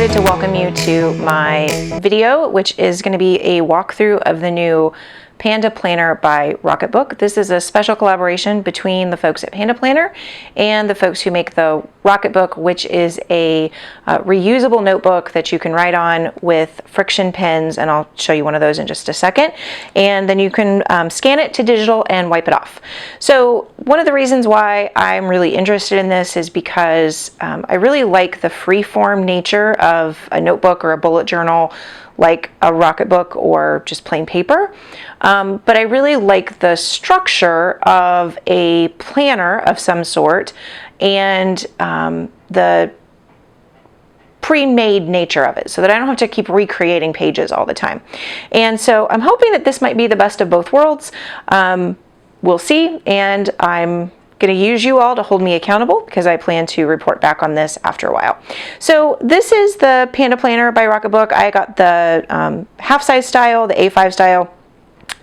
excited to welcome you to my video, which is going to be a walkthrough of the new Panda Planner by Rocketbook. This is a special collaboration between the folks at Panda Planner and the folks who make the Rocketbook, which is a reusable notebook that you can write on with Frixion pens, and I'll show you one of those in just a second. And then you can scan it to digital and wipe it off. So one of the reasons why I'm really interested in this is because I really like the free-form nature of a notebook or a bullet journal, like a Rocketbook or just plain paper. But I really like the structure of a planner of some sort and the pre-made nature of it, so that I don't have to keep recreating pages all the time. And so I'm hoping that this might be the best of both worlds. We'll see, and I'm going to use you all to hold me accountable because I plan to report back on this after a while. So this is the Panda Planner by Rocketbook. I got the half-size style, the A5 style,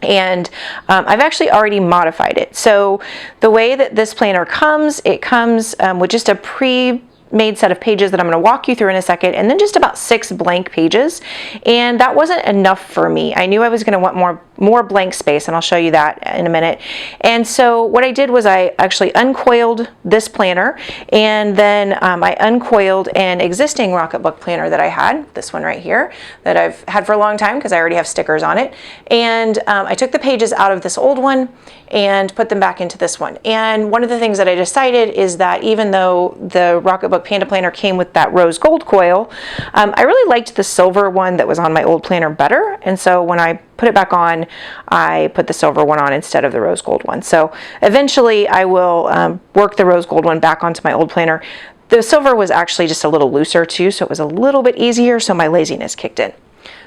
and I've actually already modified it. So the way that this planner comes, it comes with just a pre-made set of pages that I'm going to walk you through in a second, and then just about 6 blank pages. And that wasn't enough for me. I knew I was going to want more blank space, and I'll show you that in a minute. And so what I did was I actually uncoiled this planner, and then I uncoiled an existing Rocketbook planner that I had, this one right here, that I've had for a long time because I already have stickers on it. And I took the pages out of this old one and put them back into this one. And one of the things that I decided is that even though the Rocketbook Panda Planner came with that rose gold coil, I really liked the silver one that was on my old planner better. And so when I put it back on, I put the silver one on instead of the rose gold one. So eventually I will work the rose gold one back onto my old planner. The silver was actually just a little looser too, so it was a little bit easier, so my laziness kicked in.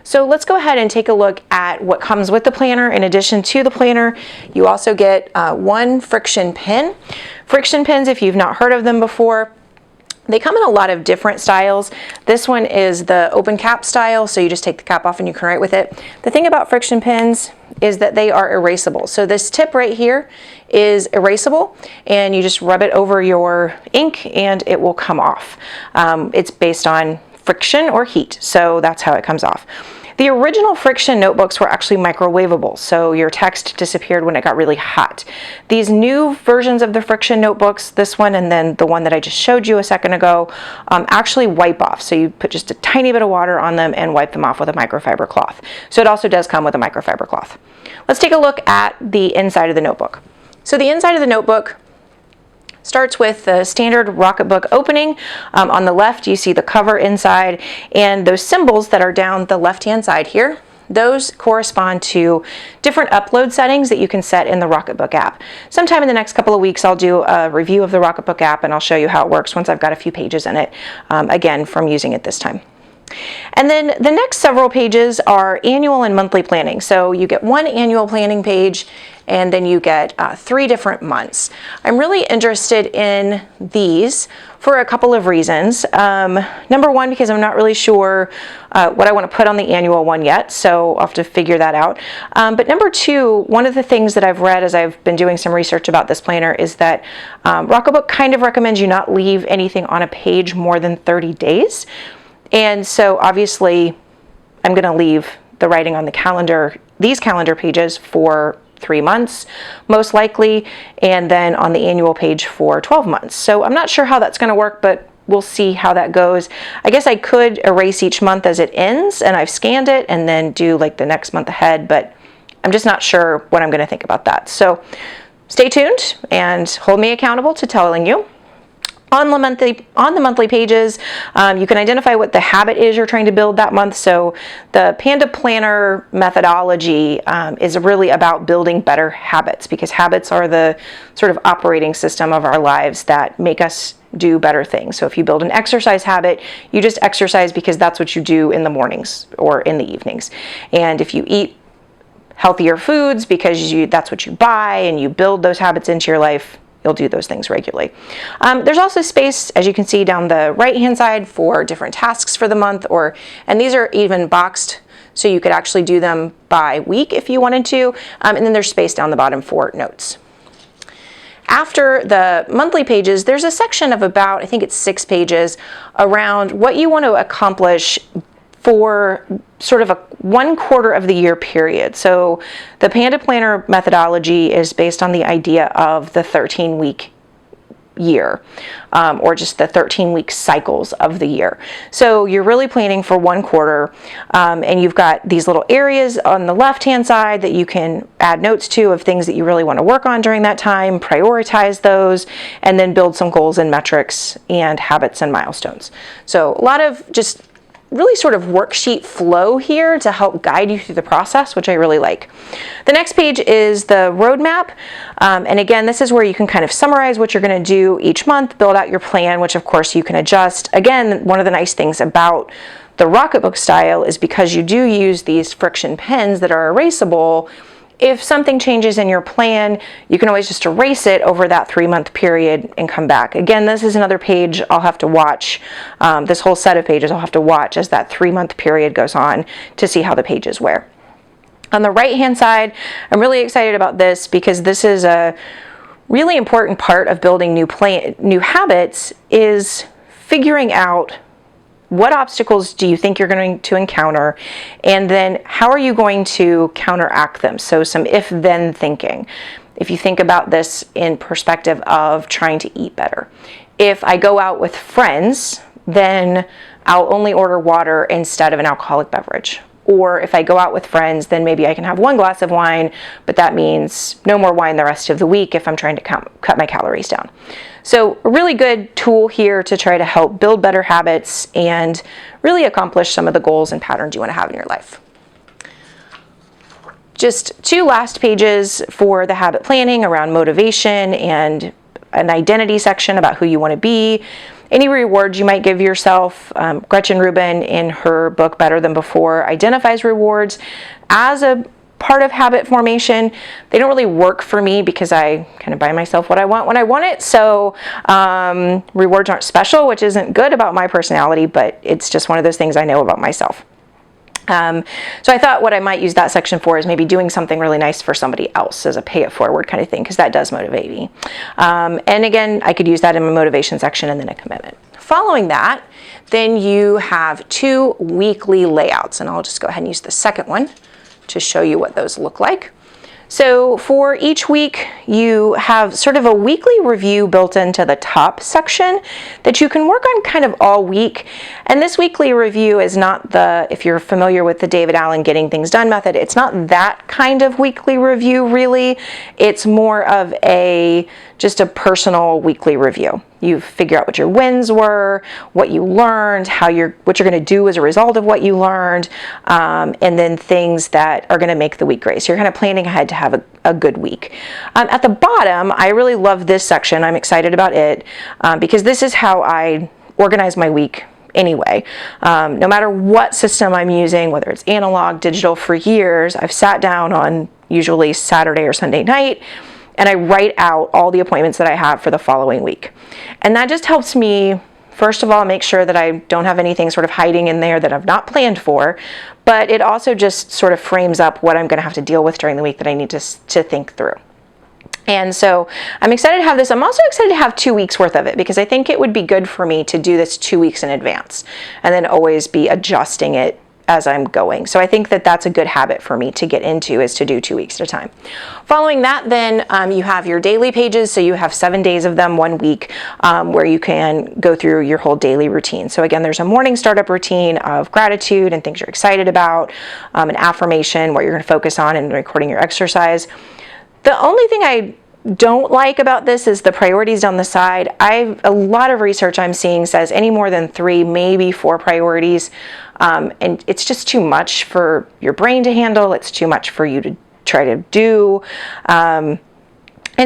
So let's go ahead and take a look at what comes with the planner. In addition to the planner, you also get one Frixion pen. Frixion pens, if you've not heard of them before, they come in a lot of different styles. This one is the open cap style, so you just take the cap off and you can write with it. The thing about Frixion pens is that they are erasable. So this tip right here is erasable, and you just rub it over your ink and it will come off. It's based on friction or heat, so that's how it comes off. The original Frixion notebooks were actually microwavable, so your text disappeared when it got really hot. These new versions of the Frixion notebooks, this one and then the one that I just showed you a second ago, actually wipe off. So you put just a tiny bit of water on them and wipe them off with a microfiber cloth. So it also does come with a microfiber cloth. Let's take a look at the inside of the notebook. So the inside of the notebook starts with the standard Rocketbook opening. On the left, you see the cover inside, and those symbols that are down the left-hand side here, those correspond to different upload settings that you can set in the Rocketbook app. Sometime in the next couple of weeks, I'll do a review of the Rocketbook app, and I'll show you how it works once I've got a few pages in it, again, from using it this time. And then the next several pages are annual and monthly planning. So you get one annual planning page, and then you get 3 different months. I'm really interested in these for a couple of reasons. Number one, because I'm not really sure what I want to put on the annual one yet, so I'll have to figure that out. But number two, one of the things that I've read as I've been doing some research about this planner is that Rocketbook kind of recommends you not leave anything on a page more than 30 days. And so obviously I'm going to leave the writing on the calendar, these calendar pages, for 3 months, most likely, and then on the annual page for 12 months. So I'm not sure how that's going to work, but we'll see how that goes. I guess I could erase each month as it ends, and I've scanned it, and then do like the next month ahead, but I'm just not sure what I'm going to think about that. So stay tuned and hold me accountable to telling you. On the monthly pages, you can identify what the habit is you're trying to build that month. So the Panda Planner methodology is really about building better habits, because habits are the sort of operating system of our lives that make us do better things. So if you build an exercise habit, you just exercise because that's what you do in the mornings or in the evenings. And if you eat healthier foods because that's what you buy and you build those habits into your life, you'll do those things regularly. There's also space, as you can see down the right-hand side, for different tasks for the month, and these are even boxed, so you could actually do them by week if you wanted to. And then there's space down the bottom for notes. After the monthly pages, there's a section of about, I think it's 6 pages, around what you want to accomplish for sort of a 1/4 of the year period. So the Panda Planner methodology is based on the idea of the 13-week year, or just the 13-week cycles of the year. So you're really planning for 1/4, and you've got these little areas on the left-hand side that you can add notes to of things that you really want to work on during that time, prioritize those, and then build some goals and metrics and habits and milestones. So a lot of just really sort of worksheet flow here to help guide you through the process, which I really like. The next page is the roadmap. And again, this is where you can kind of summarize what you're going to do each month, build out your plan, which of course you can adjust. Again, one of the nice things about the Rocketbook style is because you do use these Frixion pens that are erasable. If something changes in your plan, you can always just erase it over that 3-month period and come back. Again, this is another page I'll have to watch. This whole set of pages I'll have to watch as that 3-month period goes on to see how the pages wear. On the right-hand side, I'm really excited about this because this is a really important part of building new habits, is figuring out what obstacles do you think you're going to encounter, and then how are you going to counteract them? So some if-then thinking. If you think about this in perspective of trying to eat better. If I go out with friends, then I'll only order water instead of an alcoholic beverage. Or if I go out with friends, then maybe I can have 1 glass of wine, but that means no more wine the rest of the week if I'm trying to cut my calories down. So a really good tool here to try to help build better habits and really accomplish some of the goals and patterns you want to have in your life. Just 2 last pages for the habit planning around motivation and an identity section about who you want to be. Any rewards you might give yourself. Gretchen Rubin, in her book Better Than Before, identifies rewards as a part of habit formation. They don't really work for me because I kind of buy myself what I want when I want it. So rewards aren't special, which isn't good about my personality, but it's just one of those things I know about myself. So I thought what I might use that section for is maybe doing something really nice for somebody else as a pay it forward kind of thing, because that does motivate me. And again, I could use that in my motivation section and then a commitment. Following that, then you have 2 weekly layouts, and I'll just go ahead and use the second one to show you what those look like. So for each week, you have sort of a weekly review built into the top section that you can work on kind of all week. And this weekly review is not the, if you're familiar with the David Allen Getting Things Done method, it's not that kind of weekly review really. It's more of just a personal weekly review. You figure out what your wins were, what you learned, what you're going to do as a result of what you learned, and then things that are going to make the week great. So you're kind of planning ahead to have a good week. At the bottom, I really love this section. I'm excited about it because this is how I organize my week anyway. No matter what system I'm using, whether it's analog, digital, for years, I've sat down on usually Saturday or Sunday night and I write out all the appointments that I have for the following week. And that just helps me, first of all, make sure that I don't have anything sort of hiding in there that I've not planned for, but it also just sort of frames up what I'm going to have to deal with during the week that I need to think through. And so I'm excited to have this. I'm also excited to have 2 weeks worth of it because I think it would be good for me to do this 2 weeks in advance and then always be adjusting it as I'm going. So I think that that's a good habit for me to get into, is to do 2 weeks at a time. Following that, then you have your daily pages. So you have 7 days of them, 1 week, where you can go through your whole daily routine. So again, there's a morning startup routine of gratitude and things you're excited about, an affirmation, what you're going to focus on, and recording your exercise. The only thing I don't like about this is the priorities down the side. A lot of research I'm seeing says any more than 3, maybe 4 priorities, and it's just too much for your brain to handle. It's too much for you to try to do. And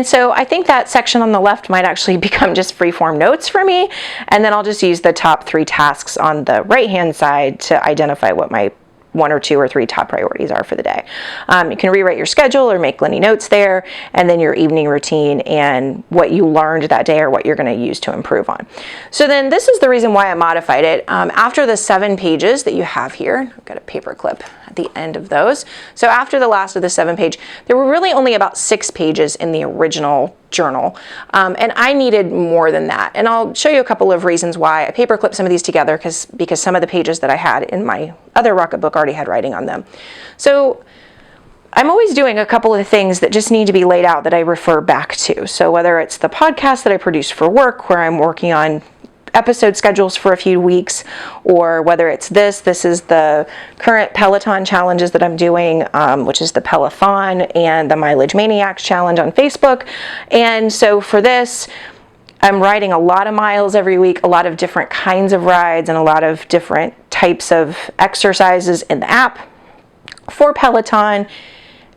so I think that section on the left might actually become just free-form notes for me, and then I'll just use the top 3 tasks on the right-hand side to identify what my 1 or 2 or 3 top priorities are for the day. You can rewrite your schedule or make any notes there, and then your evening routine and what you learned that day or what you're going to use to improve on. So then this is the reason why I modified it. After the 7 pages that you have here, I've got a paper clip at the end of those. So after the last of the 7-page, there were really only about 6 pages in the original journal, and I needed more than that. And I'll show you a couple of reasons why. I paperclipped some of these together because some of the pages that I had in my other Rocketbook already had writing on them. So I'm always doing a couple of things that just need to be laid out that I refer back to. So whether it's the podcast that I produce for work, where I'm working on episode schedules for a few weeks, or whether it's this is the current Peloton challenges that I'm doing, which is the Peloton and the Mileage Maniacs challenge on Facebook. And so for this, I'm riding a lot of miles every week, a lot of different kinds of rides, and a lot of different types of exercises in the app for Peloton,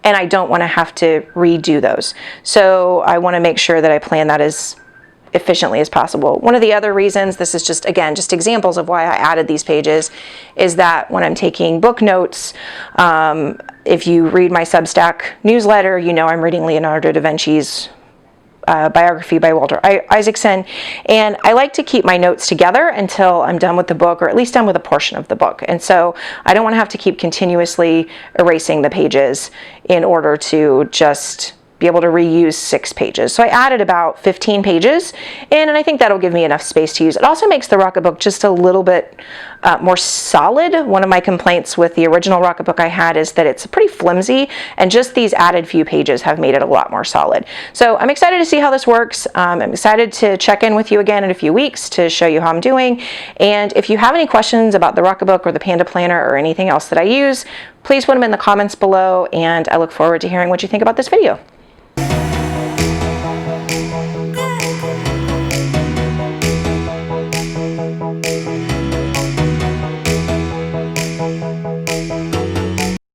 and I don't want to have to redo those. So I want to make sure that I plan that as efficiently as possible. One of the other reasons, this is just, again, just examples of why I added these pages, is that when I'm taking book notes, if you read my Substack newsletter, you know I'm reading Leonardo da Vinci's biography by Walter Isaacson, and I like to keep my notes together until I'm done with the book, or at least done with a portion of the book. And so I don't want to have to keep continuously erasing the pages in order to just be able to reuse 6 pages. So I added about 15 pages, and I think that'll give me enough space to use. It also makes the Rocketbook just a little bit more solid. One of my complaints with the original Rocketbook I had is that it's pretty flimsy, and just these added few pages have made it a lot more solid. So I'm excited to see how this works. I'm excited to check in with you again in a few weeks to show you how I'm doing. And if you have any questions about the Rocketbook or the Panda Planner or anything else that I use, please put them in the comments below, and I look forward to hearing what you think about this video.